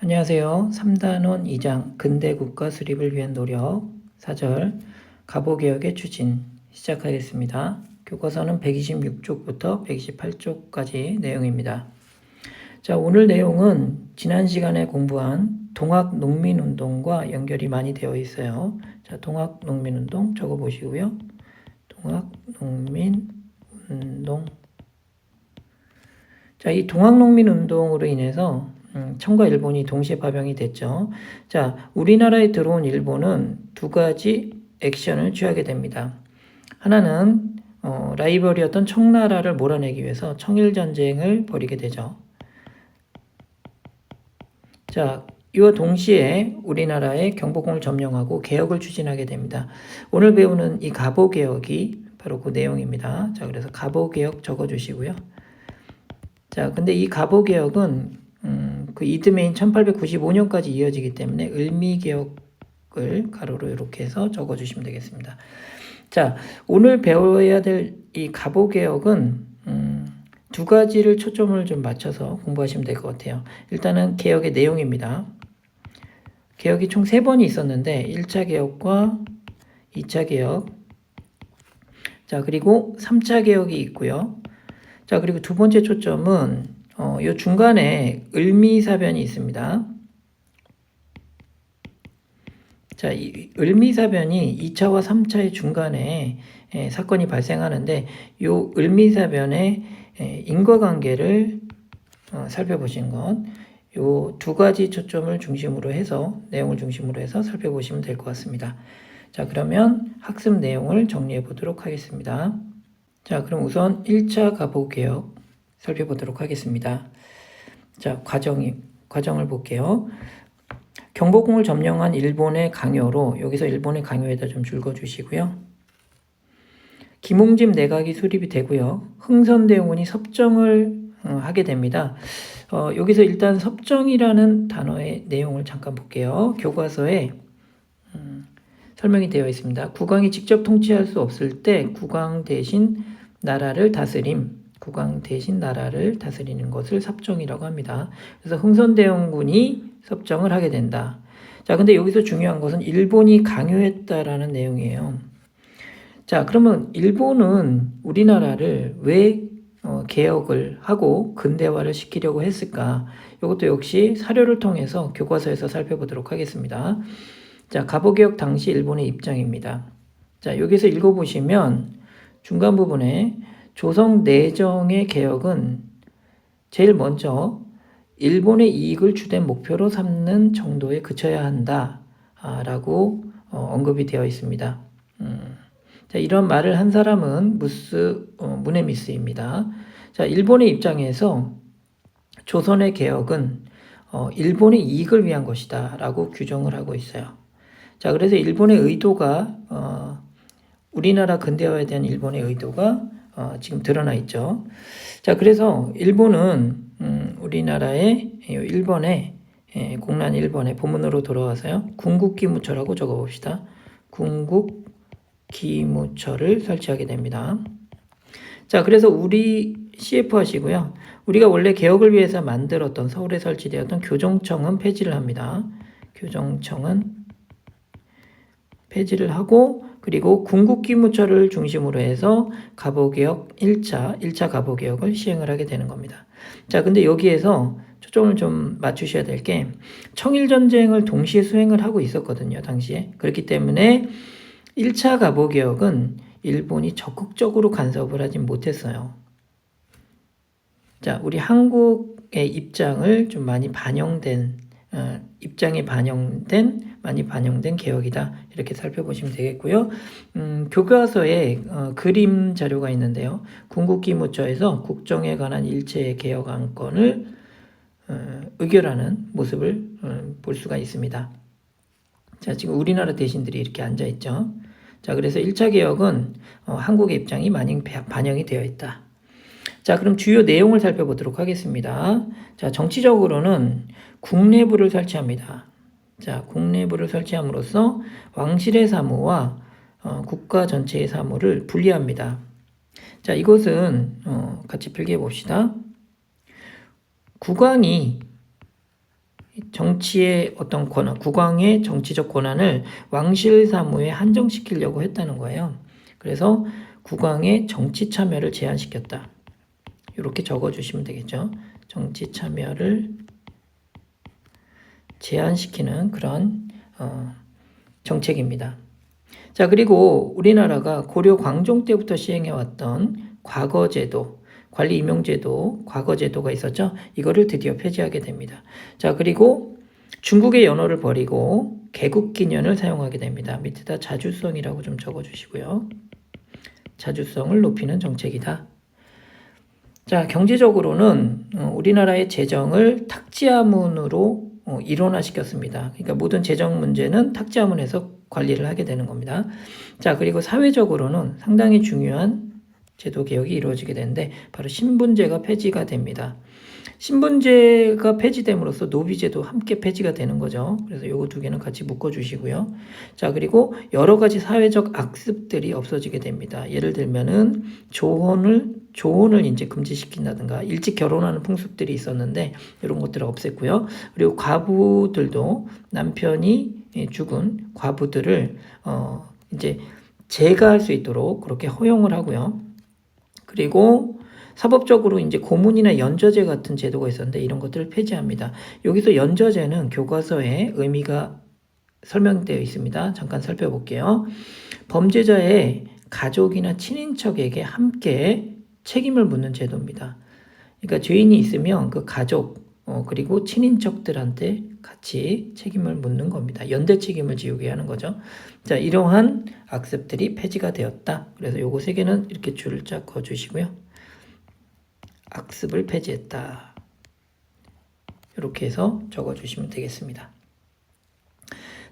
안녕하세요. 3단원 2장 근대국가 수립을 위한 노력 4절 가보개혁의 추진 시작하겠습니다. 교과서는 126쪽부터 128쪽까지 내용입니다. 자, 오늘 내용은 지난 시간에 공부한 동학농민운동과 연결이 많이 되어 있어요. 자, 동학농민운동 적어보시고요. 동학농민운동. 자, 이 동학농민운동으로 인해서 청과 일본이 동시에 파병이 됐죠. 자, 우리나라에 들어온 일본은 두 가지 액션을 취하게 됩니다. 하나는 라이벌이었던 청나라를 몰아내기 위해서 청일전쟁을 벌이게 되죠. 자, 이와 동시에 우리나라의 경복궁을 점령하고 개혁을 추진하게 됩니다. 오늘 배우는 이 가보개혁이 바로 그 내용입니다. 자, 그래서 가보개혁 적어주시고요. 자, 근데 이 가보개혁은 그 이듬해인 1895년까지 이어지기 때문에 을미개혁을 가로로 이렇게 해서 적어주시면 되겠습니다. 자, 오늘 배워야 될 이 가보개혁은 두 가지를 초점을 좀 맞춰서 공부하시면 될 것 같아요. 일단은 개혁의 내용입니다. 개혁이 총 3번이 있었는데 1차 개혁과 2차 개혁, 자, 그리고 3차 개혁이 있고요. 자, 그리고 두 번째 초점은 요 중간에 을미사변이 있습니다. 자, 이 을미사변이 2차와 3차의 중간에 사건이 발생하는데 요 을미사변의 인과관계를 살펴보신 것, 요 두 가지 초점을 중심으로 해서 내용을 중심으로 해서 살펴보시면 될 것 같습니다. 자, 그러면 학습 내용을 정리해 보도록 하겠습니다. 자, 그럼 우선 1차 가보개혁 살펴보도록 하겠습니다. 자, 과정을 볼게요. 경복궁을 점령한 일본의 강요로, 여기서 일본의 강요에다 좀 줄거주시고요. 김홍집 내각이 수립이 되고요. 흥선대원군이 섭정을 하게 됩니다. 여기서 일단 섭정이라는 단어의 내용을 잠깐 볼게요. 교과서에 설명이 되어 있습니다. 국왕이 직접 통치할 수 없을 때 국왕 대신 나라를 다스리는 것을 섭정이라고 합니다. 그래서 흥선대원군이 섭정을 하게 된다. 자, 근데 여기서 중요한 것은 일본이 강요했다라는 내용이에요. 자, 그러면 일본은 우리나라를 왜 개혁을 하고 근대화를 시키려고 했을까? 이것도 역시 사료를 통해서 교과서에서 살펴보도록 하겠습니다. 자, 가보개혁 당시 일본의 입장입니다. 자, 여기서 읽어보시면 중간 부분에 조선 내정의 개혁은 제일 먼저 일본의 이익을 주된 목표로 삼는 정도에 그쳐야 한다 라고 언급이 되어 있습니다. 자, 이런 말을 한 사람은 무네미스입니다. 자, 일본의 입장에서 조선의 개혁은 일본의 이익을 위한 것이다 라고 규정을 하고 있어요. 자, 그래서 일본의 의도가 우리나라 근대화에 대한 일본의 의도가 지금 드러나 있죠. 자, 그래서 일본은 일본의 공란 일본의 본문으로 돌아와서요. 군국기무처라고 적어봅시다. 군국기무처를 설치하게 됩니다. 자, 그래서 우리 CF 하시고요. 우리가 원래 개혁을 위해서 만들었던 서울에 설치되었던 교정청은 폐지를 합니다. 교정청은 폐지를 하고 그리고 군국기무처를 중심으로 해서 가보개혁 1차 가보개혁을 시행을 하게 되는 겁니다. 자, 근데 여기에서 초점을 좀 맞추셔야 될 게 청일전쟁을 동시에 수행을 하고 있었거든요, 당시에. 그렇기 때문에 1차 가보개혁은 일본이 적극적으로 간섭을 하진 못했어요. 자, 우리 한국의 입장을 좀 많이 많이 반영된 개혁이다. 이렇게 살펴보시면 되겠고요. 교과서에 그림 자료가 있는데요. 군국기무처에서 국정에 관한 일체 개혁 안건을 의결하는 모습을 볼 수가 있습니다. 자, 지금 우리나라 대신들이 이렇게 앉아 있죠. 자, 그래서 1차 개혁은 한국의 입장이 많이 반영이 되어 있다. 자, 그럼 주요 내용을 살펴보도록 하겠습니다. 자, 정치적으로는 국내부를 설치합니다. 자, 국내부를 설치함으로써 왕실의 사무와 국가 전체의 사무를 분리합니다. 자, 이것은 같이 필기해 봅시다. 국왕이 정치의 어떤 권한, 국왕의 정치적 권한을 왕실 사무에 한정시키려고 했다는 거예요. 그래서 국왕의 정치 참여를 제한시켰다. 이렇게 적어주시면 되겠죠. 정치 참여를 제한시키는 그런 정책입니다. 자, 그리고 우리나라가 고려 광종 때부터 시행해왔던 과거제도, 관리 임용제도, 과거제도가 있었죠. 이거를 드디어 폐지하게 됩니다. 자, 그리고 중국의 연호를 버리고 개국기년을 사용하게 됩니다. 밑에다 자주성이라고 좀 적어주시고요. 자주성을 높이는 정책이다. 자, 경제적으로는 우리나라의 재정을 탁지하문으로 일원화시켰습니다. 그러니까 모든 재정 문제는 탁지하문에서 관리를 하게 되는 겁니다. 자, 그리고 사회적으로는 상당히 중요한 제도 개혁이 이루어지게 되는데 바로 신분제가 폐지가 됩니다. 신분제가 폐지됨으로써 노비제도 함께 폐지가 되는 거죠. 그래서 요거 두 개는 같이 묶어주시고요. 자, 그리고 여러 가지 사회적 악습들이 없어지게 됩니다. 예를 들면은 조혼을 이제 금지시킨다든가 일찍 결혼하는 풍습들이 있었는데 이런 것들을 없앴고요. 그리고 과부들도 남편이 죽은 과부들을 이제 제가할 수 있도록 그렇게 허용을 하고요. 그리고 사법적으로 이제 고문이나 연좌제 같은 제도가 있었는데 이런 것들을 폐지합니다. 여기서 연좌제는 교과서에 의미가 설명되어 있습니다. 잠깐 살펴볼게요. 범죄자의 가족이나 친인척에게 함께 책임을 묻는 제도입니다. 그러니까 죄인이 있으면 그 가족 그리고 친인척들한테 같이 책임을 묻는 겁니다. 연대 책임을 지우게 하는 거죠. 자, 이러한 악습들이 폐지가 되었다. 그래서 요거 세 개는 이렇게 줄을 쫙 그어주시고요. 악습을 폐지했다. 이렇게 해서 적어주시면 되겠습니다.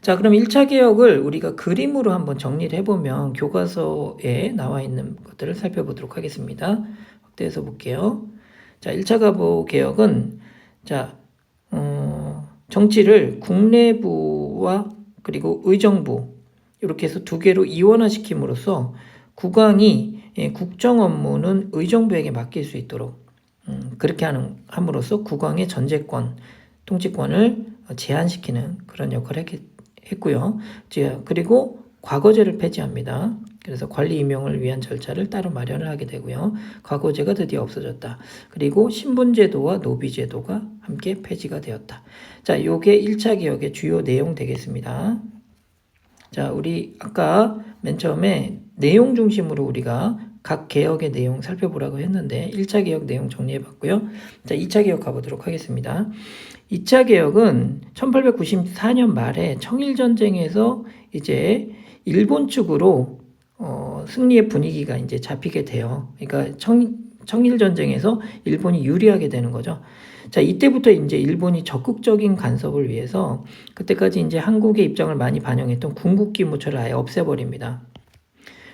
자, 그럼 1차 개혁을 우리가 그림으로 한번 정리를 해보면 교과서에 나와 있는 것들을 살펴보도록 하겠습니다. 확대해서 볼게요. 자, 1차 가보 개혁은 자, 정치를 국내부와 그리고 의정부 이렇게 해서 두 개로 이원화시킴으로써 국왕이 국정 업무는 의정부에게 맡길 수 있도록 그렇게 함으로써 국왕의 전제권, 통치권을 제한시키는 그런 역할을 했고요. 그리고 과거제를 폐지합니다. 그래서 관리 임용을 위한 절차를 따로 마련을 하게 되고요. 과거제가 드디어 없어졌다. 그리고 신분제도와 노비제도가 함께 폐지가 되었다. 자, 요게 1차 개혁의 주요 내용 되겠습니다. 자, 우리 아까 맨 처음에 내용 중심으로 우리가 각 개혁의 내용 살펴보라고 했는데 1차 개혁 내용 정리해봤고요. 자, 2차 개혁 가보도록 하겠습니다. 2차 개혁은 1894년 말에 청일전쟁에서 이제 일본 측으로 승리의 분위기가 이제 잡히게 돼요. 그러니까 청일전쟁에서 일본이 유리하게 되는 거죠. 자, 이때부터 이제 일본이 적극적인 간섭을 위해서 그때까지 이제 한국의 입장을 많이 반영했던 군국기무처를 아예 없애버립니다.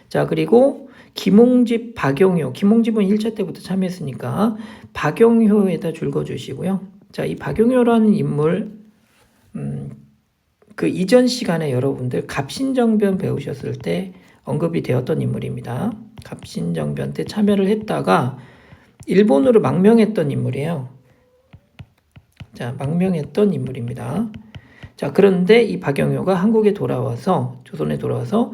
자, 그리고 김홍집, 박용효, 김홍집은 1차 때부터 참여했으니까 박용효에다 줄 그어주시고요. 자, 이 박용효라는 인물, 그 이전 시간에 여러분들 갑신정변 배우셨을 때 언급이 되었던 인물입니다. 갑신정변 때 참여를 했다가 일본으로 망명했던 인물이에요. 자, 망명했던 인물입니다. 자, 그런데 이 박용효가 한국에 돌아와서, 조선에 돌아와서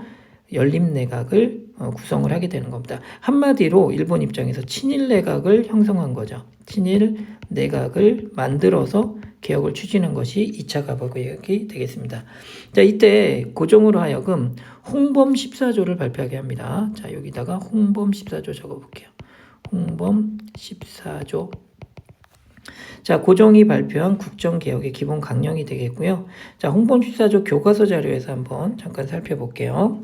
연립내각을 구성을 하게 되는 겁니다. 한마디로 일본 입장에서 친일내각을 형성한 거죠. 친일내각을 만들어서 개혁을 추진한 것이 2차 가보개혁이 되겠습니다. 자, 이때 고종으로 하여금 홍범 14조를 발표하게 합니다. 자, 여기다가 홍범 14조 적어볼게요. 홍범 14조. 자, 고종이 발표한 국정개혁의 기본 강령이 되겠고요. 자, 홍범 14조 교과서 자료에서 한번 잠깐 살펴볼게요.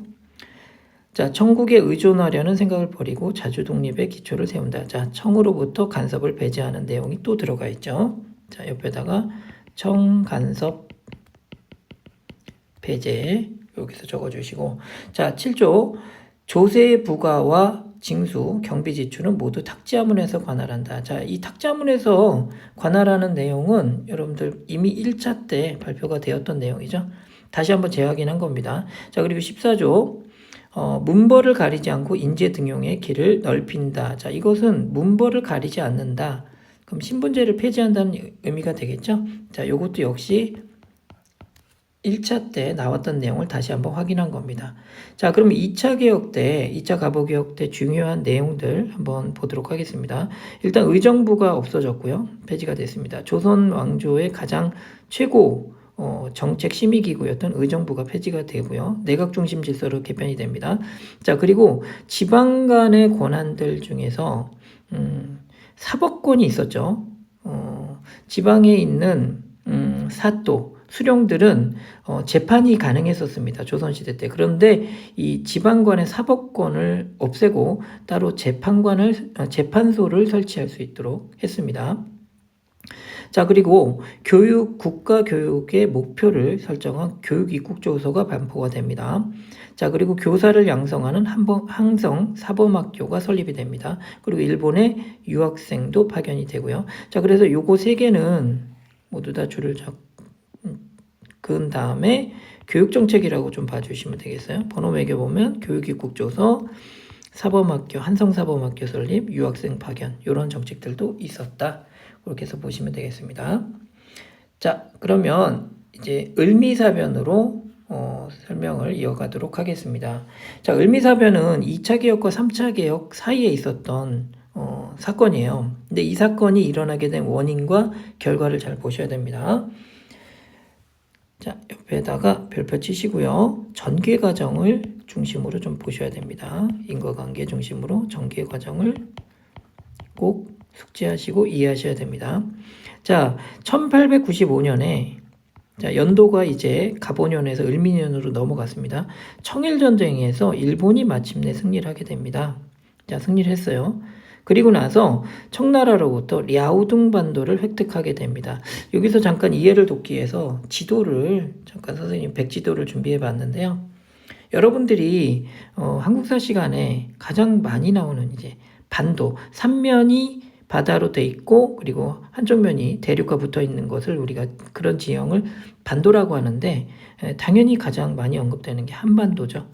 자, 청국에 의존하려는 생각을 버리고 자주 독립의 기초를 세운다. 자, 청으로부터 간섭을 배제하는 내용이 또 들어가 있죠. 자, 옆에다가 청간섭 배제 여기서 적어주시고, 자, 7조 조세의 부과와 징수, 경비 지출은 모두 탁지하문에서 관할한다. 자, 이 탁지하문에서 관할하는 내용은 여러분들 이미 1차 때 발표가 되었던 내용이죠. 다시 한번 재확인한 겁니다. 자, 그리고 14조 문벌을 가리지 않고 인재 등용의 길을 넓힌다. 자, 이것은 문벌을 가리지 않는다. 그럼 신분제를 폐지한다는 의미가 되겠죠. 자, 요것도 역시 1차 때 나왔던 내용을 다시 한번 확인한 겁니다. 자, 그럼 2차 개혁 때, 2차 가보개혁 때 중요한 내용들 한번 보도록 하겠습니다. 일단 의정부가 없어졌고요. 폐지가 됐습니다. 조선 왕조의 가장 최고 정책 심의기구였던 의정부가 폐지가 되고요. 내각 중심 질서로 개편이 됩니다. 자, 그리고 지방 간의 권한들 중에서 사법권이 있었죠. 지방에 있는 사또, 수령들은 재판이 가능했었습니다. 조선시대 때. 그런데 이 지방관의 사법권을 없애고 따로 재판소를 설치할 수 있도록 했습니다. 자, 그리고 국가 교육의 목표를 설정한 교육입국조서가 반포가 됩니다. 자, 그리고 교사를 양성하는 항성 사범학교가 설립이 됩니다. 그리고 일본의 유학생도 파견이 되고요. 자, 그래서 요거 세 개는 모두 다 줄을 그은 다음에 교육정책이라고 좀 봐주시면 되겠어요. 번호 매겨보면 교육입국조서, 사범학교, 한성사범학교 설립, 유학생 파견 이런 정책들도 있었다. 그렇게 해서 보시면 되겠습니다. 자, 그러면 이제 을미사변으로 설명을 이어가도록 하겠습니다. 자, 을미사변은 2차 개혁과 3차 개혁 사이에 있었던 사건이에요. 근데 이 사건이 일어나게 된 원인과 결과를 잘 보셔야 됩니다. 자, 옆에다가 별표 치시고요. 전개 과정을 중심으로 좀 보셔야 됩니다. 인과관계 중심으로 전개 과정을 꼭 숙지하시고 이해하셔야 됩니다. 자, 1895년에 자, 연도가 이제 갑오년에서 을미년으로 넘어갔습니다. 청일전쟁에서 일본이 마침내 승리를 하게 됩니다. 자, 승리를 했어요. 그리고 나서 청나라로부터 랴오둥 반도를 획득하게 됩니다. 여기서 잠깐 이해를 돕기 위해서 지도를 잠깐 선생님 백지도를 준비해 봤는데요. 여러분들이 한국사 시간에 가장 많이 나오는 이제 반도, 삼면이 바다로 돼 있고 그리고 한쪽 면이 대륙과 붙어 있는 것을 우리가 그런 지형을 반도라고 하는데 당연히 가장 많이 언급되는 게 한반도죠.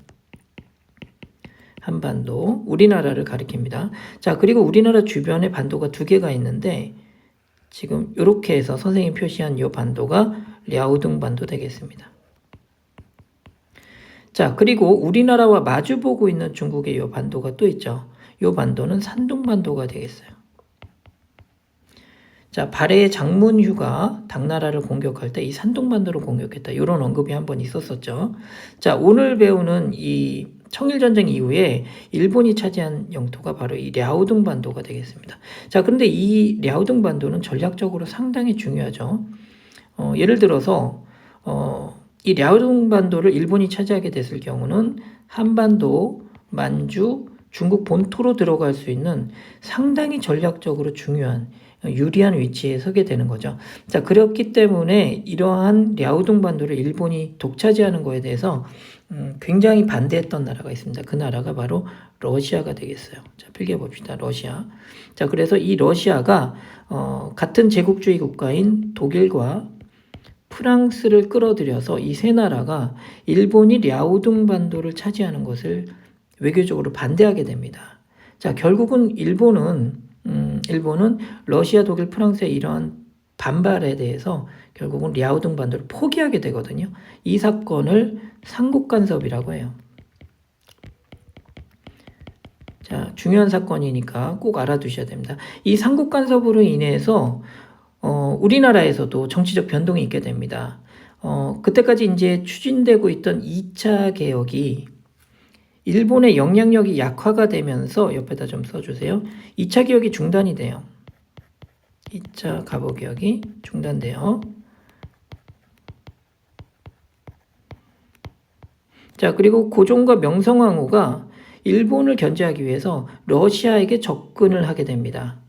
한반도, 우리나라를 가리킵니다. 자, 그리고 우리나라 주변에 반도가 두 개가 있는데 지금 이렇게 해서 선생님이 표시한 이 반도가 랴오둥 반도 되겠습니다. 자, 그리고 우리나라와 마주보고 있는 중국의 이 반도가 또 있죠. 이 반도는 산둥 반도가 되겠어요. 자, 발해의 장문휴가 당나라를 공격할 때 이 산둥반도를 공격했다. 이런 언급이 한번 있었었죠. 자, 오늘 배우는 이 청일전쟁 이후에 일본이 차지한 영토가 바로 이 랴오둥 반도가 되겠습니다. 자, 그런데 이 랴오둥 반도는 전략적으로 상당히 중요하죠. 예를 들어서 이 랴오둥 반도를 일본이 차지하게 됐을 경우는 한반도, 만주, 중국 본토로 들어갈 수 있는 상당히 전략적으로 중요한 유리한 위치에 서게 되는 거죠. 자, 그렇기 때문에 이러한 랴오둥 반도를 일본이 독차지하는 거에 대해서 굉장히 반대했던 나라가 있습니다. 그 나라가 바로 러시아가 되겠어요. 자, 필기해 봅시다. 러시아. 자, 그래서 이 러시아가 같은 제국주의 국가인 독일과 프랑스를 끌어들여서 이 세 나라가 일본이 랴오둥 반도를 차지하는 것을 외교적으로 반대하게 됩니다. 자, 결국은 일본은 러시아, 독일, 프랑스의 이러한 반발에 대해서 결국은 랴오둥 반도를 포기하게 되거든요. 이 사건을 삼국간섭이라고 해요. 자, 중요한 사건이니까 꼭 알아두셔야 됩니다. 이 삼국간섭으로 인해서 우리나라에서도 정치적 변동이 있게 됩니다. 그때까지 이제 추진되고 있던 2차 개혁이 일본의 영향력이 약화가 되면서 옆에다 좀 써주세요. 2차 개혁이 중단이 돼요. 2차 가보개혁이 중단돼요. 자, 그리고 고종과 명성황후가 일본을 견제하기 위해서 러시아에게 접근을 하게 됩니다.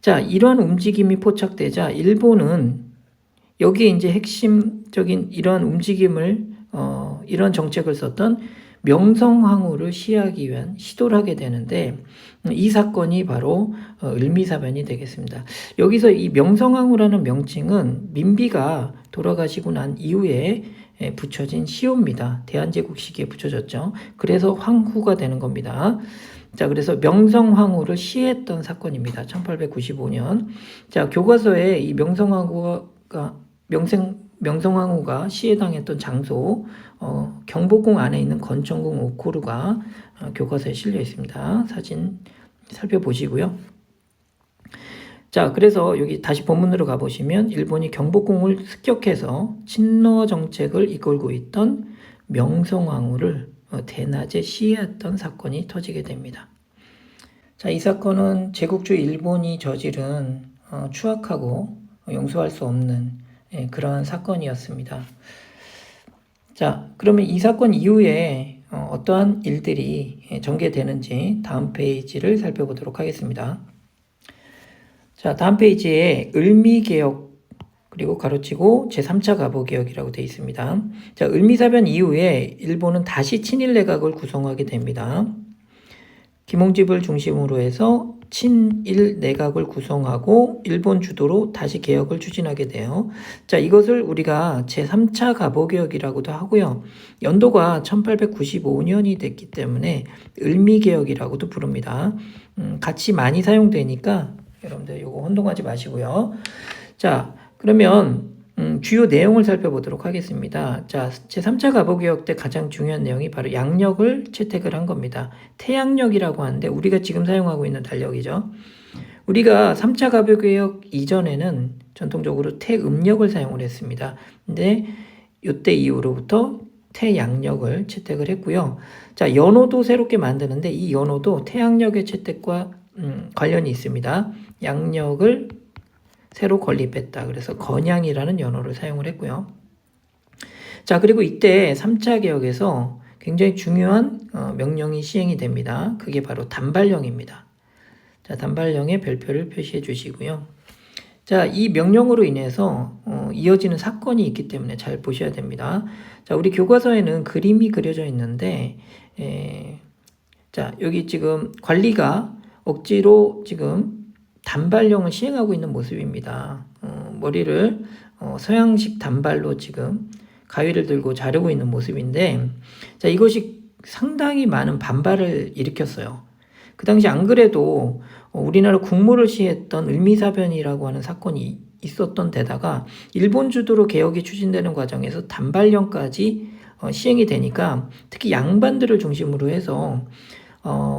자, 이러한 움직임이 포착되자 일본은 여기에 이제 핵심적인 이러한 움직임을 이런 정책을 썼던 명성황후를 시하기 위한 시도를 하게 되는데 이 사건이 바로 을미사변이 되겠습니다. 여기서 이 명성황후라는 명칭은 민비가 돌아가시고 난 이후에 붙여진 시호입니다. 대한제국 시기에 붙여졌죠. 그래서 황후가 되는 겁니다. 자, 그래서 명성황후를 시해했던 사건입니다. 1895년. 자, 교과서에 이 명성황후가 시해당했던 장소, 경복궁 안에 있는 건천궁 오코르가 교과서에 실려 있습니다. 사진 살펴보시고요. 자, 그래서 여기 다시 본문으로 가보시면 일본이 경복궁을 습격해서 친러 정책을 이끌고 있던 명성황후를 대낮에 시해했던 사건이 터지게 됩니다. 자, 이 사건은 제국주의 일본이 저지른 추악하고 용서할 수 없는 그러한 사건이었습니다. 자, 그러면 이 사건 이후에 어떠한 일들이 전개되는지 다음 페이지를 살펴보도록 하겠습니다. 자, 다음 페이지에 을미개혁 그리고 가로치고 제3차 가보개혁이라고 되어 있습니다. 자, 을미사변 이후에 일본은 다시 친일 내각을 구성하게 됩니다. 김홍집을 중심으로 해서 친일 내각을 구성하고 일본 주도로 다시 개혁을 추진하게 돼요. 자, 이것을 우리가 제3차 가보개혁이라고도 하고요. 연도가 1895년이 됐기 때문에 을미개혁이라고도 부릅니다. 같이 많이 사용되니까 여러분들 이거 혼동하지 마시고요. 자, 그러면 주요 내용을 살펴보도록 하겠습니다. 자, 제3차 가보개혁 때 가장 중요한 내용이 바로 양력을 채택을 한 겁니다. 태양력이라고 하는데 우리가 지금 사용하고 있는 달력이죠. 우리가 3차 가보개혁 이전에는 전통적으로 태음력을 사용을 했습니다. 근데 이때 이후로부터 태양력을 채택을 했고요. 자, 연호도 새롭게 만드는데 이 연호도 태양력의 채택과 관련이 있습니다. 양력을 새로 건립했다. 그래서 건양이라는 연호를 사용을 했고요. 자, 그리고 이때 3차 개혁에서 굉장히 중요한 명령이 시행이 됩니다. 그게 바로 단발령입니다. 자, 단발령의 별표를 표시해 주시고요. 자, 이 명령으로 인해서 이어지는 사건이 있기 때문에 잘 보셔야 됩니다. 자, 우리 교과서에는 그림이 그려져 있는데 자, 여기 지금 관리가 억지로 지금 단발령을 시행하고 있는 모습입니다. 머리를 서양식 단발로 지금 가위를 들고 자르고 있는 모습인데, 자, 이것이 상당히 많은 반발을 일으켰어요. 그 당시 안 그래도 우리나라 국무를 시했던 을미사변이라고 하는 사건이 있었던 데다가 일본 주도로 개혁이 추진되는 과정에서 단발령까지 시행이 되니까 특히 양반들을 중심으로 해서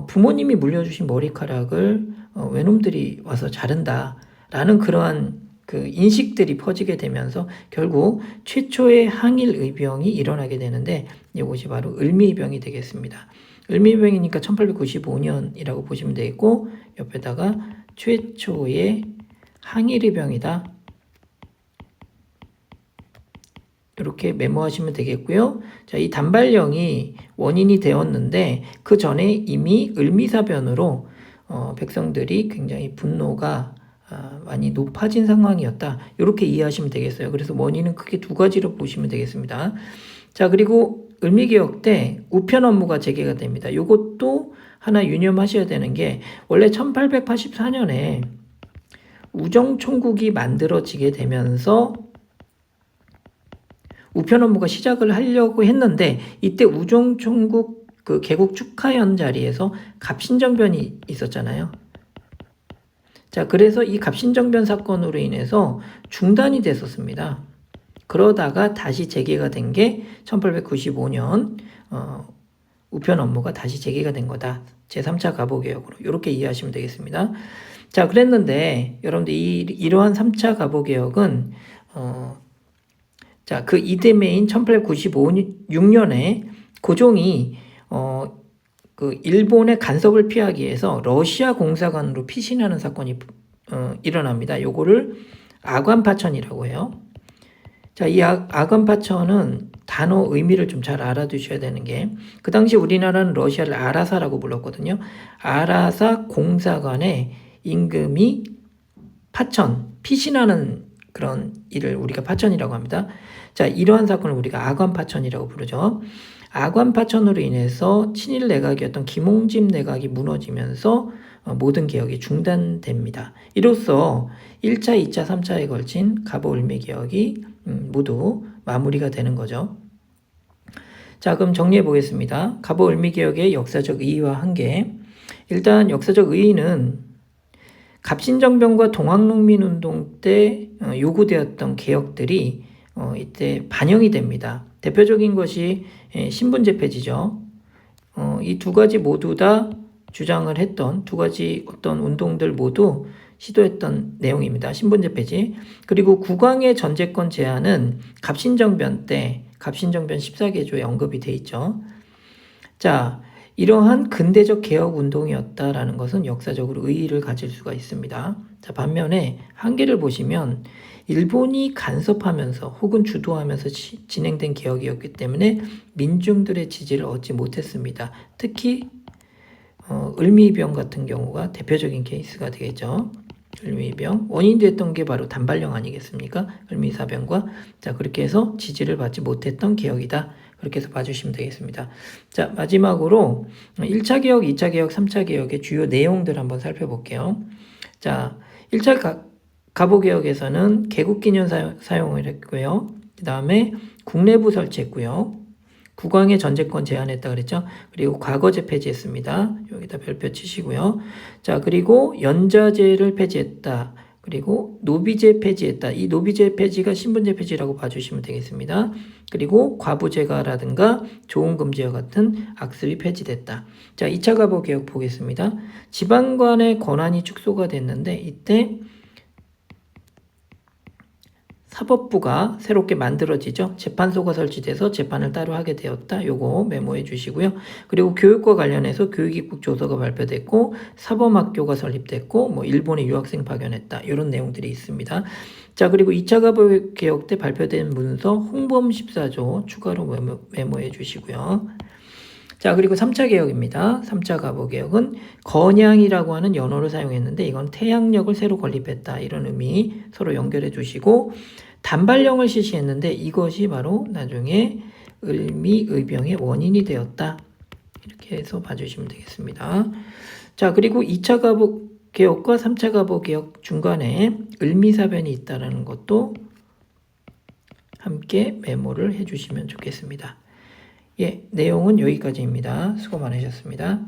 부모님이 물려주신 머리카락을 외놈들이 와서 자른다라는 그러한 그 인식들이 퍼지게 되면서 결국 최초의 항일의병이 일어나게 되는데 이것이 바로 을미의병이 되겠습니다. 을미의병이니까 1895년이라고 보시면 되겠고 옆에다가 최초의 항일의병이다. 이렇게 메모하시면 되겠고요. 자, 이 단발령이 원인이 되었는데 그 전에 이미 을미사변으로 백성들이 굉장히 분노가 많이 높아진 상황이었다. 이렇게 이해하시면 되겠어요. 그래서 원인은 크게 두 가지로 보시면 되겠습니다. 자, 그리고 을미개혁 때 우편 업무가 재개가 됩니다. 이것도 하나 유념하셔야 되는 게 원래 1884년에 우정총국이 만들어지게 되면서 우편 업무가 시작을 하려고 했는데 이때 우정총국 그 개국 축하연 자리에서 갑신정변이 있었잖아요. 자, 그래서 이 갑신정변 사건으로 인해서 중단이 됐었습니다. 그러다가 다시 재개가 된 게 1895년 우편 업무가 다시 재개가 된 거다. 제3차 가보개혁으로 이렇게 이해하시면 되겠습니다. 자, 그랬는데 여러분들 이러한 3차 가보개혁은 자, 그 이듬해인 1896년에 고종이 그 일본의 간섭을 피하기 위해서 러시아 공사관으로 피신하는 사건이 일어납니다. 요거를 아관파천이라고 해요. 자, 이 아관파천은 단어 의미를 좀 잘 알아두셔야 되는 게 그 당시 우리나라는 러시아를 아라사라고 불렀거든요. 아라사 공사관의 임금이 파천, 피신하는 그런 일을 우리가 파천이라고 합니다. 자, 이러한 사건을 우리가 아관파천이라고 부르죠. 아관파천으로 인해서 친일 내각이었던 김홍집 내각이 무너지면서 모든 개혁이 중단됩니다. 이로써 1차, 2차, 3차에 걸친 갑오을미개혁이 모두 마무리가 되는 거죠. 자, 그럼 정리해 보겠습니다. 갑오을미개혁의 역사적 의의와 한계. 일단 역사적 의의는 갑신정변과 동학농민운동 때 요구되었던 개혁들이 이때 반영이 됩니다. 대표적인 것이 신분제 폐지죠. 이 두 가지 모두 다 주장을 했던 두 가지 어떤 운동들 모두 시도했던 내용입니다. 신분제 폐지. 그리고 국왕의 전제권 제한은 갑신정변 때 갑신정변 14개조에 언급이 돼 있죠. 자, 이러한 근대적 개혁 운동이었다라는 것은 역사적으로 의의를 가질 수가 있습니다. 자, 반면에 한계를 보시면 일본이 간섭하면서 혹은 주도하면서 진행된 개혁이었기 때문에 민중들의 지지를 얻지 못했습니다. 특히 을미이병 같은 경우가 대표적인 케이스가 되겠죠. 을미이병 원인이 됐던 게 바로 단발령 아니겠습니까? 을미사병과 자 그렇게 해서 지지를 받지 못했던 개혁이다. 그렇게 해서 봐주시면 되겠습니다. 자 마지막으로 1차 개혁, 2차 개혁, 3차 개혁의 주요 내용들 한번 살펴볼게요. 자 1차 가보개혁에서는 개국기념 사용을 했고요. 그 다음에 국내부 설치했고요. 국왕의 전제권 제한했다 그랬죠. 그리고 과거제 폐지했습니다. 여기다 별표 치시고요. 자, 그리고 연자제를 폐지했다. 그리고 노비제 폐지했다. 이 노비제 폐지가 신분제 폐지라고 봐주시면 되겠습니다. 그리고 과부제가라든가 조은금제와 같은 악습이 폐지됐다. 자, 2차 가보 개혁 보겠습니다. 지방관의 권한이 축소가 됐는데 이때 사법부가 새롭게 만들어지죠. 재판소가 설치돼서 재판을 따로 하게 되었다. 요거 메모해 주시고요. 그리고 교육과 관련해서 교육입국 조서가 발표됐고 사범학교가 설립됐고 일본에 유학생 파견했다. 이런 내용들이 있습니다. 자 그리고 2차 가보개혁 때 발표된 문서 홍범 14조 추가로 메모해 주시고요. 자 그리고 3차 개혁입니다. 3차 가보개혁은 건양이라고 하는 연어를 사용했는데 이건 태양력을 새로 건립했다. 이런 의미 서로 연결해 주시고 단발령을 실시했는데 이것이 바로 나중에 을미의병의 원인이 되었다. 이렇게 해서 봐주시면 되겠습니다. 자 그리고 2차 가보개혁과 3차 가보개혁 중간에 을미사변이 있다는 것도 함께 메모를 해주시면 좋겠습니다. 예, 내용은 여기까지입니다. 수고 많으셨습니다.